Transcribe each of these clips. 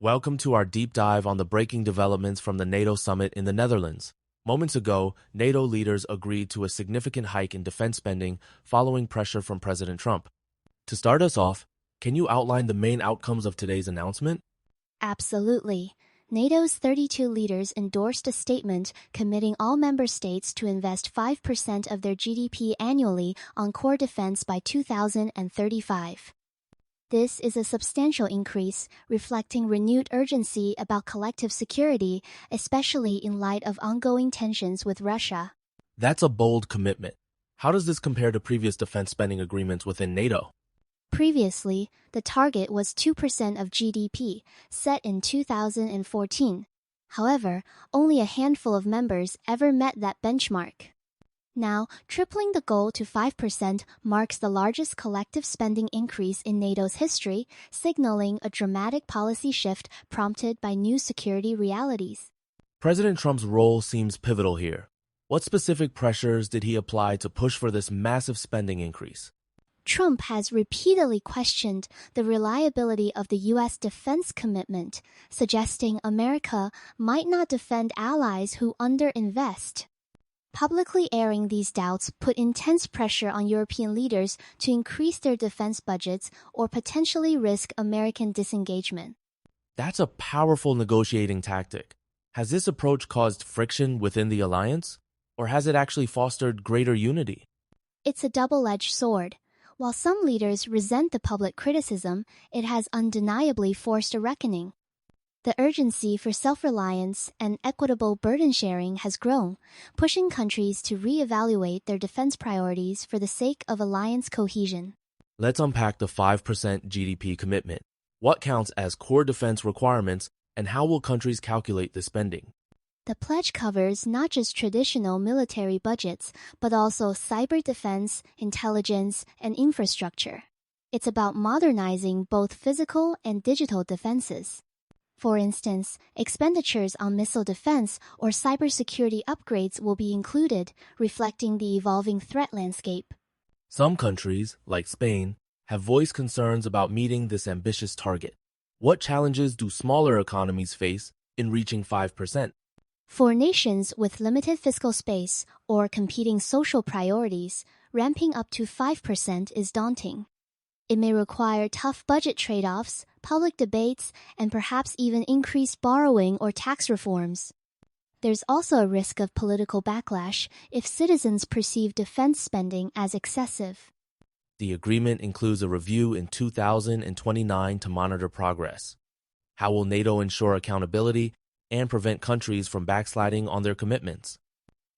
Welcome to our deep dive on the breaking developments from the NATO Summit in the Netherlands. Moments ago, NATO leaders agreed to a significant hike in defense spending following pressure from President Trump. To start us off, can you outline the main outcomes of today's announcement? Absolutely. NATO's 32 leaders endorsed a statement committing all member states to invest 5% of their GDP annually on core defense by 2035. This is a substantial increase, reflecting renewed urgency about collective security, especially in light of ongoing tensions with Russia. That's a bold commitment. How does this compare to previous defense spending agreements within NATO? Previously, the target was 2% of GDP, set in 2014. However, only a handful of members ever met that benchmark. Now, tripling the goal to 5% marks the largest collective spending increase in NATO's history, signaling a dramatic policy shift prompted by new security realities. President Trump's role seems pivotal here. What specific pressures did he apply to push for this massive spending increase? Trump has repeatedly questioned the reliability of the U.S. defense commitment, suggesting America might not defend allies who underinvest. Publicly airing these doubts put intense pressure on European leaders to increase their defense budgets or potentially risk American disengagement. That's a powerful negotiating tactic. Has this approach caused friction within the alliance, or has it actually fostered greater unity? It's a double-edged sword. While some leaders resent the public criticism, it has undeniably forced a reckoning. The urgency for self-reliance and equitable burden sharing has grown, pushing countries to reevaluate their defense priorities for the sake of alliance cohesion. Let's unpack the 5% GDP commitment. What counts as core defense requirements, and how will countries calculate the spending? The pledge covers not just traditional military budgets, but also cyber defense, intelligence, and infrastructure. It's about modernizing both physical and digital defenses. For instance, expenditures on missile defense or cybersecurity upgrades will be included, reflecting the evolving threat landscape. Some countries, like Spain, have voiced concerns about meeting this ambitious target. What challenges do smaller economies face in reaching 5%? For nations with limited fiscal space or competing social priorities, ramping up to 5% is daunting. It may require tough budget trade-offs, public debates, and perhaps even increased borrowing or tax reforms. There's also a risk of political backlash if citizens perceive defense spending as excessive. The agreement includes a review in 2029 to monitor progress. How will NATO ensure accountability and prevent countries from backsliding on their commitments?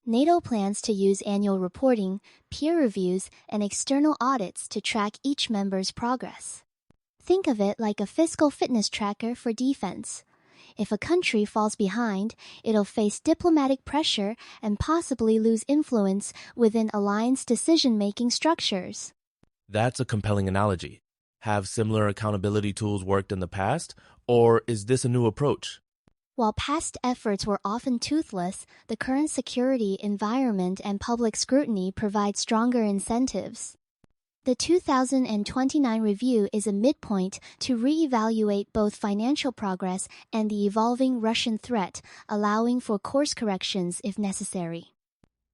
NATO plans to use annual reporting, peer reviews, and external audits to track each member's progress. Think of it like a fiscal fitness tracker for defense. If a country falls behind, it'll face diplomatic pressure and possibly lose influence within alliance decision-making structures. That's a compelling analogy. Have similar accountability tools worked in the past, or is this a new approach? While past efforts were often toothless, the current security environment and public scrutiny provide stronger incentives. The 2029 review is a midpoint to reevaluate both financial progress and the evolving Russian threat, allowing for course corrections if necessary.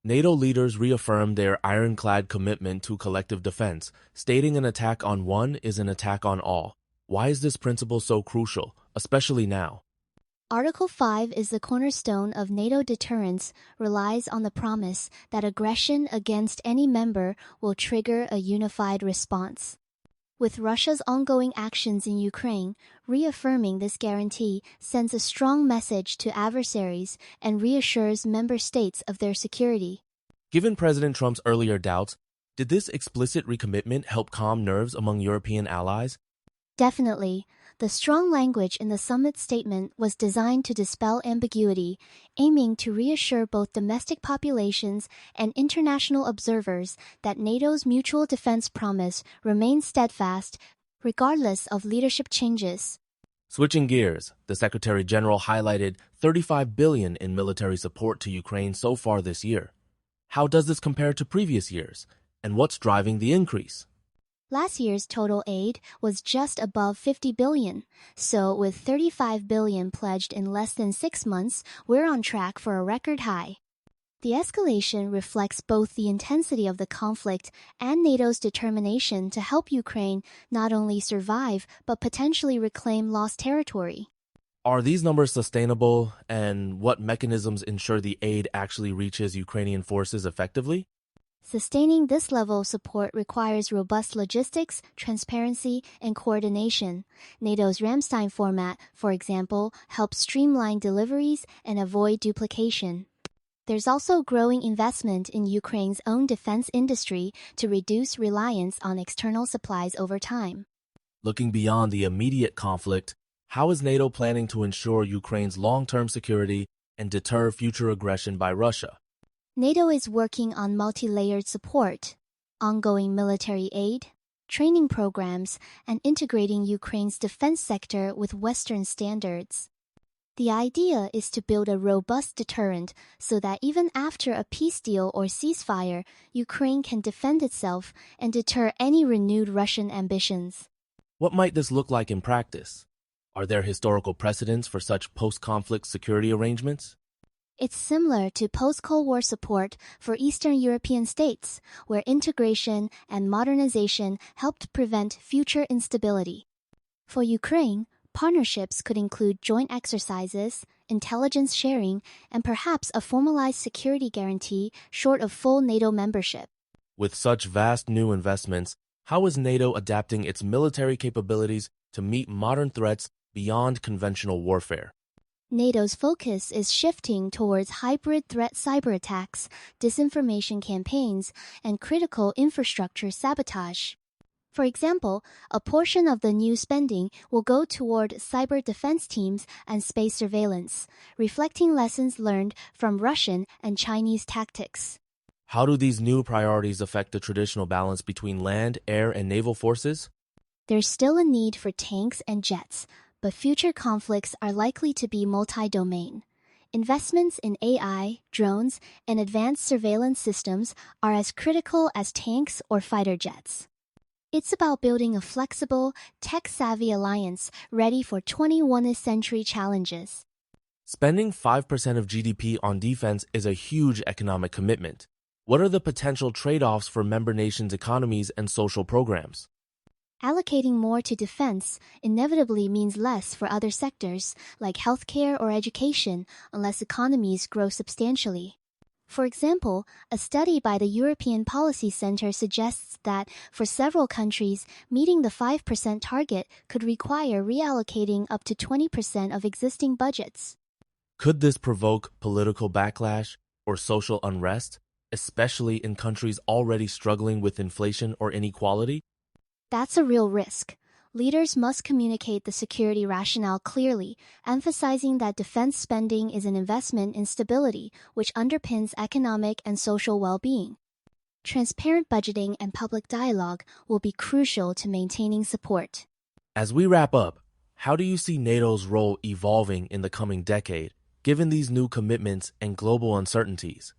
NATO leaders reaffirmed their ironclad commitment to collective defense, stating an attack on one is an attack on all. Why is this principle so crucial, especially now? Article 5 is the cornerstone of NATO deterrence, relies on the promise that aggression against any member will trigger a unified response. With Russia's ongoing actions in Ukraine, reaffirming this guarantee sends a strong message to adversaries and reassures member states of their security. Given President Trump's earlier doubts, did this explicit recommitment help calm nerves among European allies? Definitely. The strong language in the summit statement was designed to dispel ambiguity, aiming to reassure both domestic populations and international observers that NATO's mutual defense promise remains steadfast, regardless of leadership changes. Switching gears, the Secretary General highlighted $35 billion in military support to Ukraine so far this year. How does this compare to previous years, and what's driving the increase? Last year's total aid was just above 50 billion, so with 35 billion pledged in less than 6 months, we're on track for a record high. The escalation reflects both the intensity of the conflict and NATO's determination to help Ukraine not only survive but potentially reclaim lost territory. Are these numbers sustainable, and what mechanisms ensure the aid actually reaches Ukrainian forces effectively? Sustaining this level of support requires robust logistics, transparency, and coordination. NATO's Ramstein format, for example, helps streamline deliveries and avoid duplication. There's also growing investment in Ukraine's own defense industry to reduce reliance on external supplies over time. Looking beyond the immediate conflict, how is NATO planning to ensure Ukraine's long-term security and deter future aggression by Russia? NATO is working on multi-layered support, ongoing military aid, training programs, and integrating Ukraine's defense sector with Western standards. The idea is to build a robust deterrent so that even after a peace deal or ceasefire, Ukraine can defend itself and deter any renewed Russian ambitions. What might this look like in practice? Are there historical precedents for such post-conflict security arrangements? It's similar to post-Cold War support for Eastern European states, where integration and modernization helped prevent future instability. For Ukraine, partnerships could include joint exercises, intelligence sharing, and perhaps a formalized security guarantee short of full NATO membership. With such vast new investments, how is NATO adapting its military capabilities to meet modern threats beyond conventional warfare? NATO's focus is shifting towards hybrid threat cyberattacks, disinformation campaigns, and critical infrastructure sabotage. For example, a portion of the new spending will go toward cyber defense teams and space surveillance, reflecting lessons learned from Russian and Chinese tactics. How do these new priorities affect the traditional balance between land, air, and naval forces? There's still a need for tanks and jets, but future conflicts are likely to be multi-domain. Investments in AI, drones, and advanced surveillance systems are as critical as tanks or fighter jets. It's about building a flexible, tech-savvy alliance ready for 21st century challenges. Spending 5% of GDP on defense is a huge economic commitment. What are the potential trade-offs for member nations' economies and social programs? Allocating more to defense inevitably means less for other sectors, like healthcare or education, unless economies grow substantially. For example, a study by the European Policy Center suggests that, for several countries, meeting the 5% target could require reallocating up to 20% of existing budgets. Could this provoke political backlash or social unrest, especially in countries already struggling with inflation or inequality? That's a real risk. Leaders must communicate the security rationale clearly, emphasizing that defense spending is an investment in stability, which underpins economic and social well-being. Transparent budgeting and public dialogue will be crucial to maintaining support. As we wrap up, how do you see NATO's role evolving in the coming decade, given these new commitments and global uncertainties?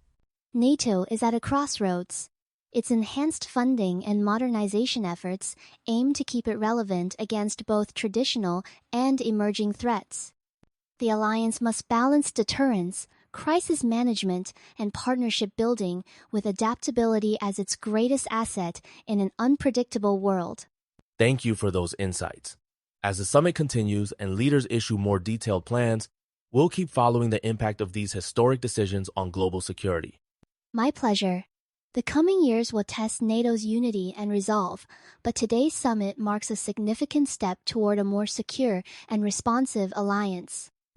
NATO is at a crossroads. Its enhanced funding and modernization efforts aim to keep it relevant against both traditional and emerging threats. The alliance must balance deterrence, crisis management, and partnership building with adaptability as its greatest asset in an unpredictable world. Thank you for those insights. As the summit continues and leaders issue more detailed plans, we'll keep following the impact of these historic decisions on global security. My pleasure. The coming years will test NATO's unity and resolve, but today's summit marks a significant step toward a more secure and responsive alliance.